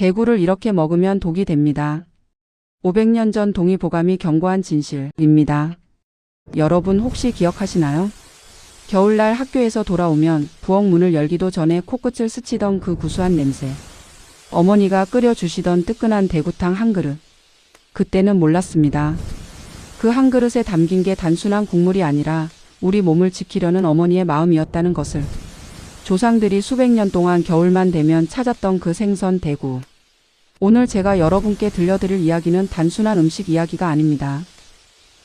대구를 이렇게 먹으면 독이 됩니다. 500년 전 동의보감이 경고한 진실입니다. 여러분 혹시 기억하시나요? 겨울날 학교에서 돌아오면 부엌 문을 열기도 전에 코끝을 스치던 그 구수한 냄새. 어머니가 끓여주시던 뜨끈한 대구탕 한 그릇. 그때는 몰랐습니다. 그 한 그릇에 담긴 게 단순한 국물이 아니라 우리 몸을 지키려는 어머니의 마음이었다는 것을. 조상들이 수백 년 동안 겨울만 되면 찾았던 그 생선 대구. 오늘 제가 여러분께 들려드릴 이야기는 단순한 음식 이야기가 아닙니다.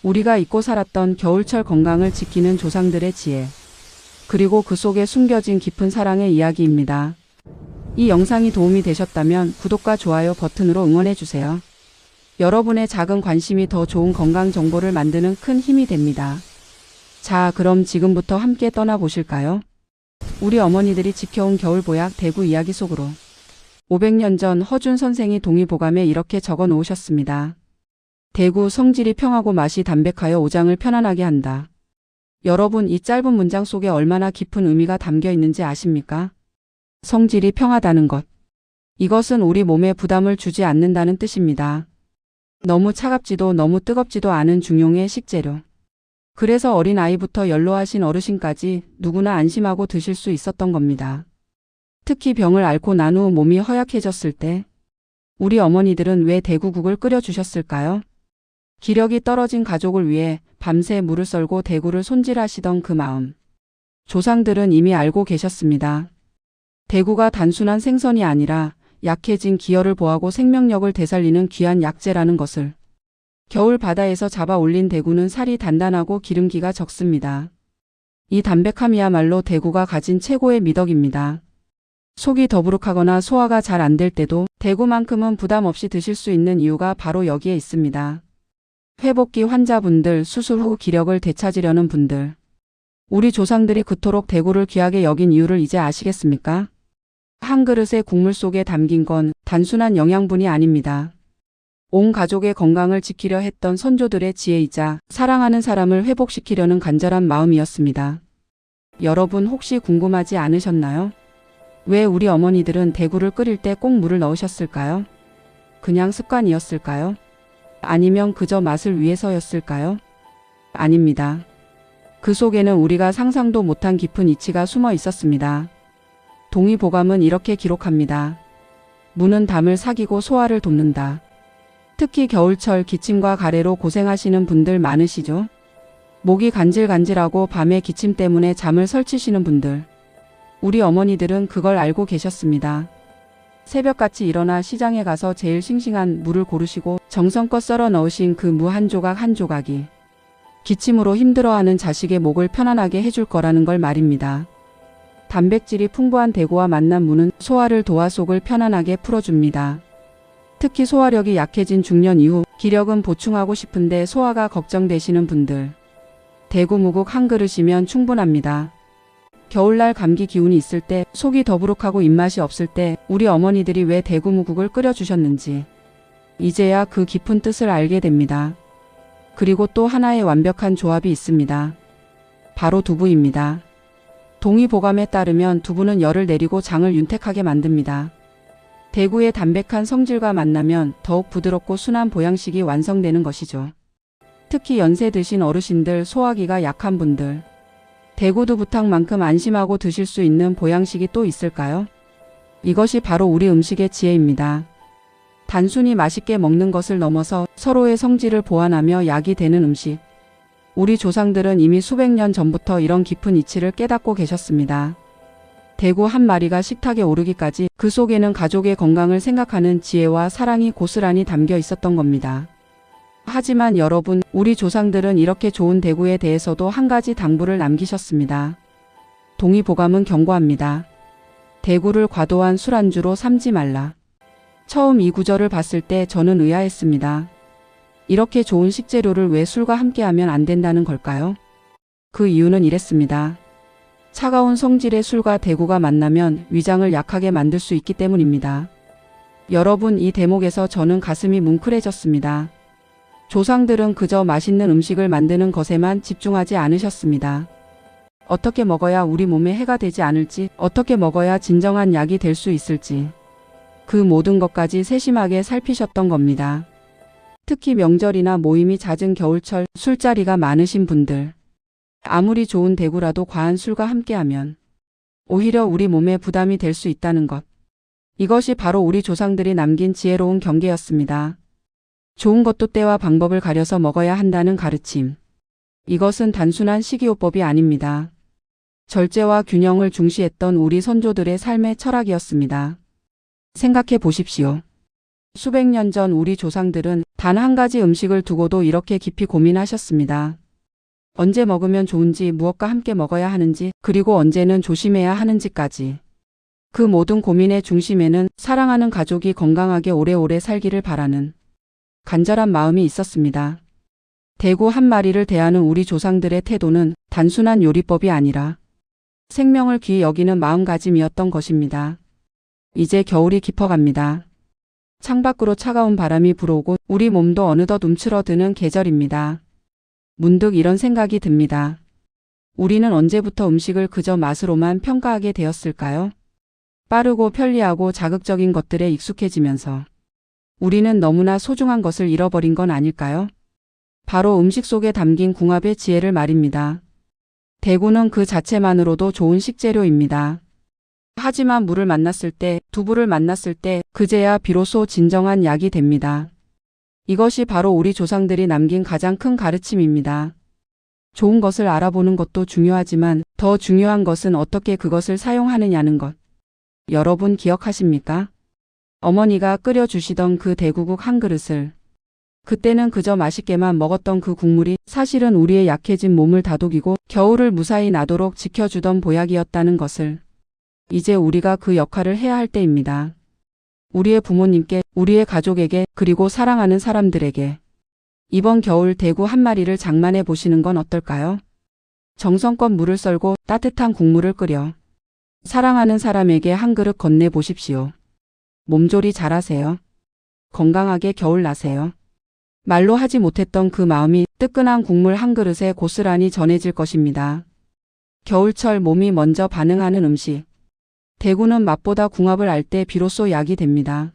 우리가 잊고 살았던 겨울철 건강을 지키는 조상들의 지혜, 그리고 그 속에 숨겨진 깊은 사랑의 이야기입니다. 이 영상이 도움이 되셨다면 구독과 좋아요 버튼으로 응원해주세요. 여러분의 작은 관심이 더 좋은 건강 정보를 만드는 큰 힘이 됩니다. 자, 그럼 지금부터 함께 떠나보실까요? 우리 어머니들이 지켜온 겨울보약 대구 이야기 속으로. 500년 전 허준 선생이 동의보감에 이렇게 적어 놓으셨습니다. 대구 성질이 평하고 맛이 담백하여 오장을 편안하게 한다. 여러분, 이 짧은 문장 속에 얼마나 깊은 의미가 담겨 있는지 아십니까? 성질이 평하다는 것. 이것은 우리 몸에 부담을 주지 않는다는 뜻입니다. 너무 차갑지도 너무 뜨겁지도 않은 중용의 식재료. 그래서 어린아이부터 연로하신 어르신까지 누구나 안심하고 드실 수 있었던 겁니다. 특히 병을 앓고 난 후 몸이 허약해졌을 때 우리 어머니들은 왜 대구국을 끓여주셨을까요? 기력이 떨어진 가족을 위해 밤새 물을 썰고 대구를 손질하시던 그 마음. 조상들은 이미 알고 계셨습니다. 대구가 단순한 생선이 아니라 약해진 기혈을 보하고 생명력을 되살리는 귀한 약재라는 것을. 겨울 바다에서 잡아 올린 대구는 살이 단단하고 기름기가 적습니다. 이 담백함이야말로 대구가 가진 최고의 미덕입니다. 속이 더부룩하거나 소화가 잘 안 될 때도 대구만큼은 부담 없이 드실 수 있는 이유가 바로 여기에 있습니다. 회복기 환자분들, 수술 후 기력을 되찾으려는 분들. 우리 조상들이 그토록 대구를 귀하게 여긴 이유를 이제 아시겠습니까? 한 그릇의 국물 속에 담긴 건 단순한 영양분이 아닙니다. 온 가족의 건강을 지키려 했던 선조들의 지혜이자 사랑하는 사람을 회복시키려는 간절한 마음이었습니다. 여러분 혹시 궁금하지 않으셨나요? 왜 우리 어머니들은 대구를 끓일 때 꼭 물을 넣으셨을까요? 그냥 습관이었을까요? 아니면 그저 맛을 위해서였을까요? 아닙니다. 그 속에는 우리가 상상도 못한 깊은 이치가 숨어 있었습니다. 동의보감은 이렇게 기록합니다. 무는 담을 사귀고 소화를 돕는다. 특히 겨울철 기침과 가래로 고생하시는 분들 많으시죠? 목이 간질간질하고 밤에 기침 때문에 잠을 설치시는 분들. 우리 어머니들은 그걸 알고 계셨습니다. 새벽같이 일어나 시장에 가서 제일 싱싱한 무를 고르시고 정성껏 썰어 넣으신 그 무 한 조각 한 조각이 기침으로 힘들어하는 자식의 목을 편안하게 해줄 거라는 걸 말입니다. 단백질이 풍부한 대구와 만난 무는 소화를 도와 속을 편안하게 풀어줍니다. 특히 소화력이 약해진 중년 이후 기력은 보충하고 싶은데 소화가 걱정되시는 분들. 대구 무국 한 그릇이면 충분합니다. 겨울날 감기 기운이 있을 때, 속이 더부룩하고 입맛이 없을 때 우리 어머니들이 왜 대구무국을 끓여주셨는지 이제야 그 깊은 뜻을 알게 됩니다. 그리고 또 하나의 완벽한 조합이 있습니다. 바로 두부입니다. 동의보감에 따르면 두부는 열을 내리고 장을 윤택하게 만듭니다. 대구의 담백한 성질과 만나면 더욱 부드럽고 순한 보양식이 완성되는 것이죠. 특히 연세 드신 어르신들, 소화기가 약한 분들. 대구두부탕만큼 안심하고 드실 수 있는 보양식이 또 있을까요? 이것이 바로 우리 음식의 지혜입니다. 단순히 맛있게 먹는 것을 넘어서 서로의 성질을 보완하며 약이 되는 음식. 우리 조상들은 이미 수백 년 전부터 이런 깊은 이치를 깨닫고 계셨습니다. 대구 한 마리가 식탁에 오르기까지 그 속에는 가족의 건강을 생각하는 지혜와 사랑이 고스란히 담겨 있었던 겁니다. 하지만 여러분, 우리 조상들은 이렇게 좋은 대구에 대해서도 한 가지 당부를 남기셨습니다. 동의보감은 경고합니다. 대구를 과도한 술안주로 삼지 말라. 처음 이 구절을 봤을 때 저는 의아했습니다. 이렇게 좋은 식재료를 왜 술과 함께하면 안 된다는 걸까요? 그 이유는 이랬습니다. 차가운 성질의 술과 대구가 만나면 위장을 약하게 만들 수 있기 때문입니다. 여러분, 이 대목에서 저는 가슴이 뭉클해졌습니다. 조상들은 그저 맛있는 음식을 만드는 것에만 집중하지 않으셨습니다. 어떻게 먹어야 우리 몸에 해가 되지 않을지, 어떻게 먹어야 진정한 약이 될 수 있을지. 그 모든 것까지 세심하게 살피셨던 겁니다. 특히 명절이나 모임이 잦은 겨울철 술자리가 많으신 분들. 아무리 좋은 대구라도 과한 술과 함께하면 오히려 우리 몸에 부담이 될 수 있다는 것. 이것이 바로 우리 조상들이 남긴 지혜로운 경계였습니다. 좋은 것도 때와 방법을 가려서 먹어야 한다는 가르침. 이것은 단순한 식이요법이 아닙니다. 절제와 균형을 중시했던 우리 선조들의 삶의 철학이었습니다. 생각해 보십시오. 수백 년 전 우리 조상들은 단 한 가지 음식을 두고도 이렇게 깊이 고민하셨습니다. 언제 먹으면 좋은지, 무엇과 함께 먹어야 하는지, 그리고 언제는 조심해야 하는지까지. 그 모든 고민의 중심에는 사랑하는 가족이 건강하게 오래오래 살기를 바라는 간절한 마음이 있었습니다. 대구 한 마리를 대하는 우리 조상들의 태도는 단순한 요리법이 아니라 생명을 귀히 여기는 마음가짐이었던 것입니다. 이제 겨울이 깊어갑니다. 창밖으로 차가운 바람이 불어오고 우리 몸도 어느덧 움츠러드는 계절입니다. 문득 이런 생각이 듭니다. 우리는 언제부터 음식을 그저 맛으로만 평가하게 되었을까요? 빠르고 편리하고 자극적인 것들에 익숙해지면서 우리는 너무나 소중한 것을 잃어버린 건 아닐까요? 바로 음식 속에 담긴 궁합의 지혜를 말입니다. 대구는 그 자체만으로도 좋은 식재료입니다. 하지만 물을 만났을 때, 두부를 만났을 때 그제야 비로소 진정한 약이 됩니다. 이것이 바로 우리 조상들이 남긴 가장 큰 가르침입니다. 좋은 것을 알아보는 것도 중요하지만 더 중요한 것은 어떻게 그것을 사용하느냐는 것. 여러분 기억하십니까? 어머니가 끓여주시던 그 대구국 한 그릇을. 그때는 그저 맛있게만 먹었던 그 국물이 사실은 우리의 약해진 몸을 다독이고 겨울을 무사히 나도록 지켜주던 보약이었다는 것을. 이제 우리가 그 역할을 해야 할 때입니다. 우리의 부모님께, 우리의 가족에게, 그리고 사랑하는 사람들에게. 이번 겨울 대구 한 마리를 장만해 보시는 건 어떨까요? 정성껏 물을 썰고 따뜻한 국물을 끓여 사랑하는 사람에게 한 그릇 건네 보십시오. 몸조리 잘하세요. 건강하게 겨울 나세요. 말로 하지 못했던 그 마음이 뜨끈한 국물 한 그릇에 고스란히 전해질 것입니다. 겨울철 몸이 먼저 반응하는 음식. 대구는 맛보다 궁합을 알 때 비로소 약이 됩니다.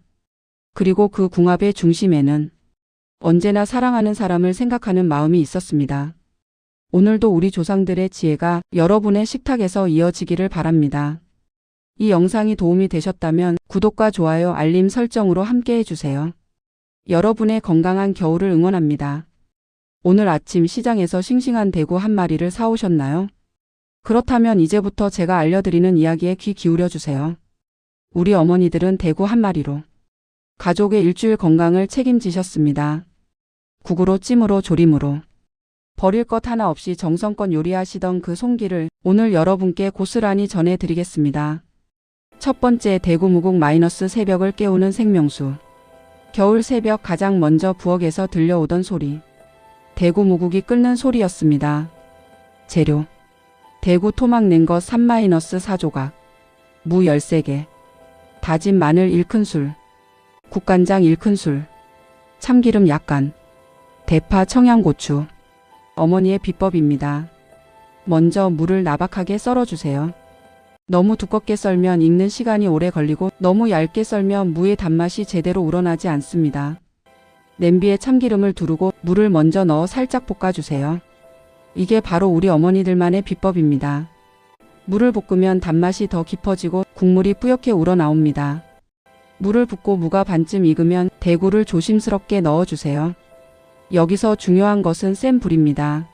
그리고 그 궁합의 중심에는 언제나 사랑하는 사람을 생각하는 마음이 있었습니다. 오늘도 우리 조상들의 지혜가 여러분의 식탁에서 이어지기를 바랍니다. 이 영상이 도움이 되셨다면 구독과 좋아요, 알림 설정으로 함께 해주세요. 여러분의 건강한 겨울을 응원합니다. 오늘 아침 시장에서 싱싱한 대구 한 마리를 사오셨나요? 그렇다면 이제부터 제가 알려드리는 이야기에 귀 기울여 주세요. 우리 어머니들은 대구 한 마리로 가족의 일주일 건강을 책임지셨습니다. 국으로, 찜으로, 조림으로. 버릴 것 하나 없이 정성껏 요리하시던 그 손길을 오늘 여러분께 고스란히 전해드리겠습니다. 첫 번째, 대구 무국 마이너스 새벽을 깨우는 생명수. 겨울 새벽 가장 먼저 부엌에서 들려오던 소리. 대구 무국이 끓는 소리였습니다. 재료. 대구 토막 낸 것 3-4조각. 무 13개. 다진 마늘 1큰술. 국간장 1큰술. 참기름 약간. 대파, 청양고추. 어머니의 비법입니다. 먼저 무를 나박하게 썰어주세요. 너무 두껍게 썰면 익는 시간이 오래 걸리고 너무 얇게 썰면 무의 단맛이 제대로 우러나지 않습니다. 냄비에 참기름을 두르고 물을 먼저 넣어 살짝 볶아주세요. 이게 바로 우리 어머니들만의 비법입니다. 물을 볶으면 단맛이 더 깊어지고 국물이 뿌옇게 우러나옵니다. 물을 붓고 무가 반쯤 익으면 대구를 조심스럽게 넣어주세요. 여기서 중요한 것은 센 불입니다.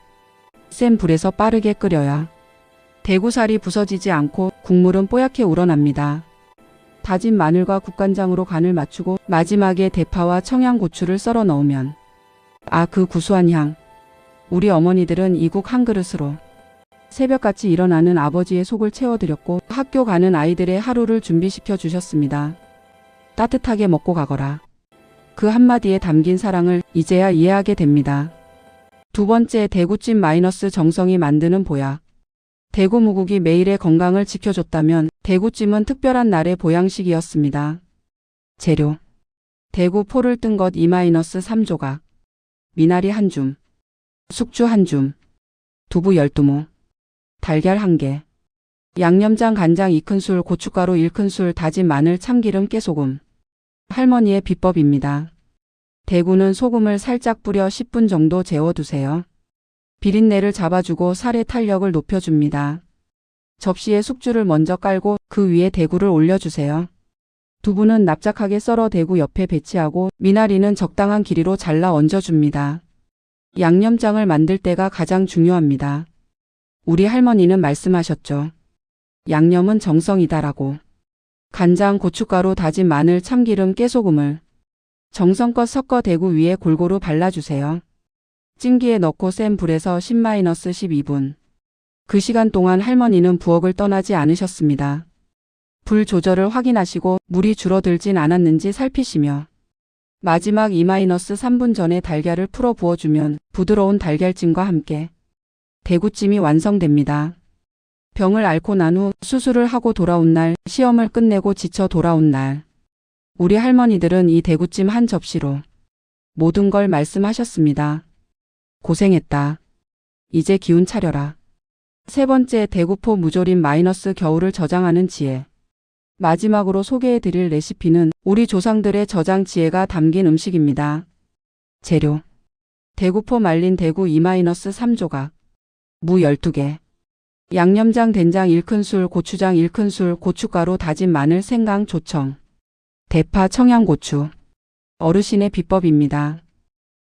센 불에서 빠르게 끓여야 대구살이 부서지지 않고 국물은 뽀얗게 우러납니다. 다진 마늘과 국간장으로 간을 맞추고 마지막에 대파와 청양고추를 썰어 넣으면 그 구수한 향. 우리 어머니들은 이 국 한 그릇으로 새벽같이 일어나는 아버지의 속을 채워드렸고 학교 가는 아이들의 하루를 준비시켜 주셨습니다. 따뜻하게 먹고 가거라. 그 한마디에 담긴 사랑을 이제야 이해하게 됩니다. 두 번째, 대구찜 마이너스 정성이 만드는 보약. 대구 무국이 매일의 건강을 지켜줬다면 대구찜은 특별한 날의 보양식이었습니다. 재료. 대구 포를 뜬 것 2-3조각. 미나리 1줌. 숙주 1줌. 두부 12모. 달걀 1개. 양념장 간장 2큰술, 고춧가루 1큰술, 다진 마늘, 참기름, 깨소금. 할머니의 비법입니다. 대구는 소금을 살짝 뿌려 10분 정도 재워두세요. 비린내를 잡아주고 살의 탄력을 높여줍니다. 접시에 숙주를 먼저 깔고 그 위에 대구를 올려주세요. 두부는 납작하게 썰어 대구 옆에 배치하고 미나리는 적당한 길이로 잘라 얹어줍니다. 양념장을 만들 때가 가장 중요합니다. 우리 할머니는 말씀하셨죠. 양념은 정성이다라고. 간장, 고춧가루, 다진 마늘, 참기름, 깨소금을 정성껏 섞어 대구 위에 골고루 발라주세요. 찜기에 넣고 센 불에서 10-12분. 그 시간 동안 할머니는 부엌을 떠나지 않으셨습니다. 불 조절을 확인하시고 물이 줄어들진 않았는지 살피시며 마지막 2-3분 전에 달걀을 풀어 부어주면 부드러운 달걀찜과 함께 대구찜이 완성됩니다. 병을 앓고 난 후 수술을 하고 돌아온 날, 시험을 끝내고 지쳐 돌아온 날, 우리 할머니들은 이 대구찜 한 접시로 모든 걸 말씀하셨습니다. 고생했다. 이제 기운 차려라. 세 번째, 대구포 무조림 마이너스 겨울을 저장하는 지혜. 마지막으로 소개해드릴 레시피는 우리 조상들의 저장 지혜가 담긴 음식입니다. 재료: 대구포 말린 대구 2-3조각, 무 12개, 양념장 된장 1큰술, 고추장 1큰술, 고춧가루, 다진 마늘, 생강, 조청, 대파, 청양고추. 어르신의 비법입니다.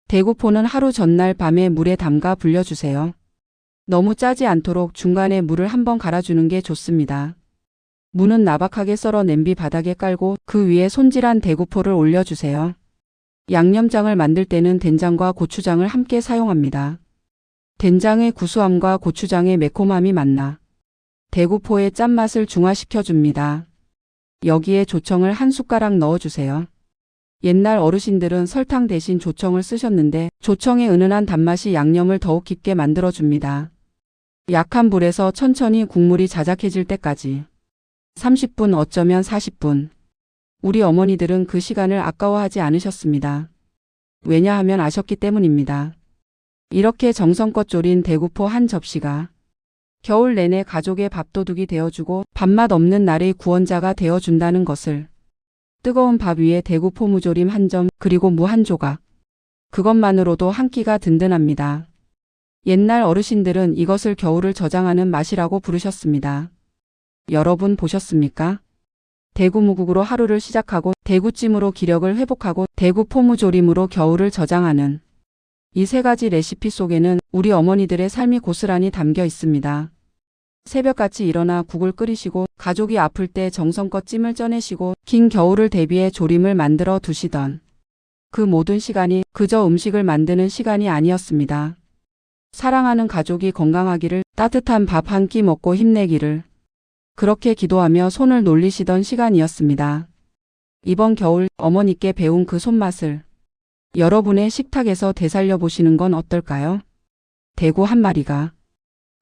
대구포는 하루 전날 밤에 물에 담가 불려주세요. 너무 짜지 않도록 중간에 물을 한번 갈아주는 게 좋습니다. 무는 나박하게 썰어 냄비 바닥에 깔고 그 위에 손질한 대구포를 올려주세요. 양념장을 만들 때는 된장과 고추장을 함께 사용합니다. 된장의 구수함과 고추장의 매콤함이 만나 대구포의 짠맛을 중화시켜줍니다. 여기에 조청을 한 숟가락 넣어주세요. 옛날 어르신들은 설탕 대신 조청을 쓰셨는데 조청의 은은한 단맛이 양념을 더욱 깊게 만들어줍니다. 약한 불에서 천천히 국물이 자작해질 때까지 30분, 어쩌면 40분. 우리 어머니들은 그 시간을 아까워하지 않으셨습니다. 왜냐하면 아셨기 때문입니다. 이렇게 정성껏 졸인 대구포 한 접시가 겨울 내내 가족의 밥도둑이 되어주고 밥맛 없는 날의 구원자가 되어준다는 것을. 뜨거운 밥 위에 대구포 무조림 한 점, 그리고 무 한 조각. 그것만으로도 한 끼가 든든합니다. 옛날 어르신들은 이것을 겨울을 저장하는 맛이라고 부르셨습니다. 여러분 보셨습니까? 대구무국으로 하루를 시작하고 대구찜으로 기력을 회복하고 대구포무조림으로 겨울을 저장하는 이 세 가지 레시피 속에는 우리 어머니들의 삶이 고스란히 담겨 있습니다. 새벽같이 일어나 국을 끓이시고 가족이 아플 때 정성껏 찜을 쪄내시고 긴 겨울을 대비해 조림을 만들어 두시던 그 모든 시간이 그저 음식을 만드는 시간이 아니었습니다. 사랑하는 가족이 건강하기를, 따뜻한 밥 한 끼 먹고 힘내기를, 그렇게 기도하며 손을 놀리시던 시간이었습니다. 이번 겨울 어머니께 배운 그 손맛을 여러분의 식탁에서 되살려 보시는 건 어떨까요? 대구 한 마리가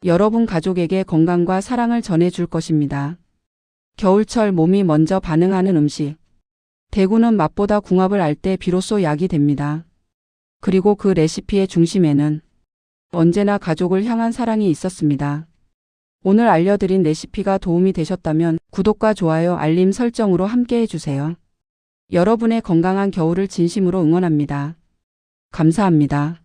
여러분 가족에게 건강과 사랑을 전해줄 것입니다. 겨울철 몸이 먼저 반응하는 음식. 대구는 맛보다 궁합을 알 때 비로소 약이 됩니다. 그리고 그 레시피의 중심에는 언제나 가족을 향한 사랑이 있었습니다. 오늘 알려드린 레시피가 도움이 되셨다면 구독과 좋아요, 알림 설정으로 함께 해주세요. 여러분의 건강한 겨울을 진심으로 응원합니다. 감사합니다.